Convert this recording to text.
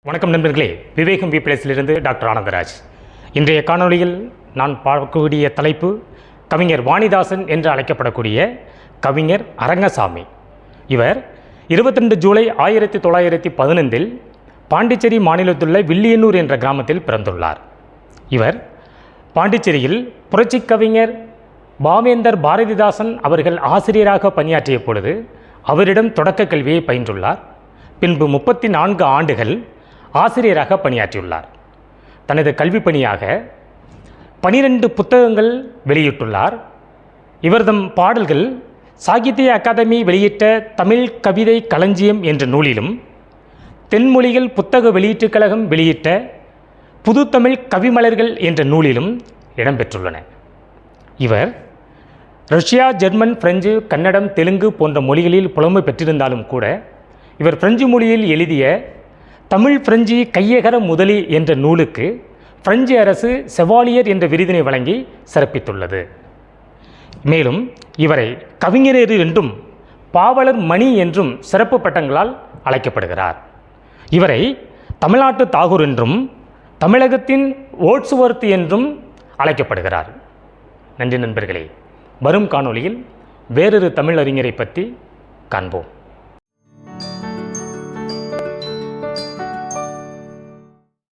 வணக்கம் நண்பர்களே, விவேகம் பிளஸிலிருந்து டாக்டர் ஆனந்தராஜ். இன்றைய காணொளியில் நான் பார்க்கக்கூடிய தலைப்பு கவிஞர் வாணிதாசன் என்று அழைக்கப்படக்கூடிய கவிஞர் அரங்கசாமி. இவர் 22 ஜூலை 1915 பாண்டிச்சேரி மாநிலத்துள்ள வில்லியனூர் என்ற கிராமத்தில் பிறந்துள்ளார். இவர் பாண்டிச்சேரியில் புரட்சி கவிஞர் பாவேந்தர் பாரதிதாசன் அவர்கள் ஆசிரியராக பணியாற்றிய பொழுது அவரிடம் தொடக்க கல்வியை பயின்றுள்ளார். பின்பு 34 ஆண்டுகள் ஆசிரியராக பணியாற்றியுள்ளார். தனது கல்வி பணியாக 12 புத்தகங்கள் வெளியிட்டுள்ளார். இவர்தம் பாடல்கள் சாகித்ய அகாதமி வெளியிட்ட தமிழ் கவிதை களஞ்சியம் என்ற நூலிலும், தென்மொழிகள் புத்தக வெளியீட்டுக் கழகம் வெளியிட்ட புது தமிழ் கவிமலர்கள் என்ற நூலிலும் இடம்பெற்றுள்ளன. இவர் Russia, German, French, Kannada, Telugu போன்ற மொழிகளில் புலமை பெற்றிருந்தாலும் கூட இவர் பிரெஞ்சு மொழியில் எழுதிய தமிழ் பிரெஞ்சு கையகர முதலி என்ற நூலுக்கு பிரெஞ்சு அரசு செவாலியர் என்ற விருதினை வழங்கி சிறப்பித்துள்ளது. மேலும் இவரை கவிஞர் என்றும் பாவலர் மணி என்றும் சிறப்பு பட்டங்களால் அழைக்கப்படுகிறார். இவரை தமிழ்நாட்டு தாகூர் என்றும் தமிழகத்தின் ஓட்ஸ்வொர்த் என்றும் அழைக்கப்படுகிறார். நன்றி நண்பர்களே. வரும் காணொளியில் வேறொரு தமிழ் அறிஞரை பற்றி காண்போம்.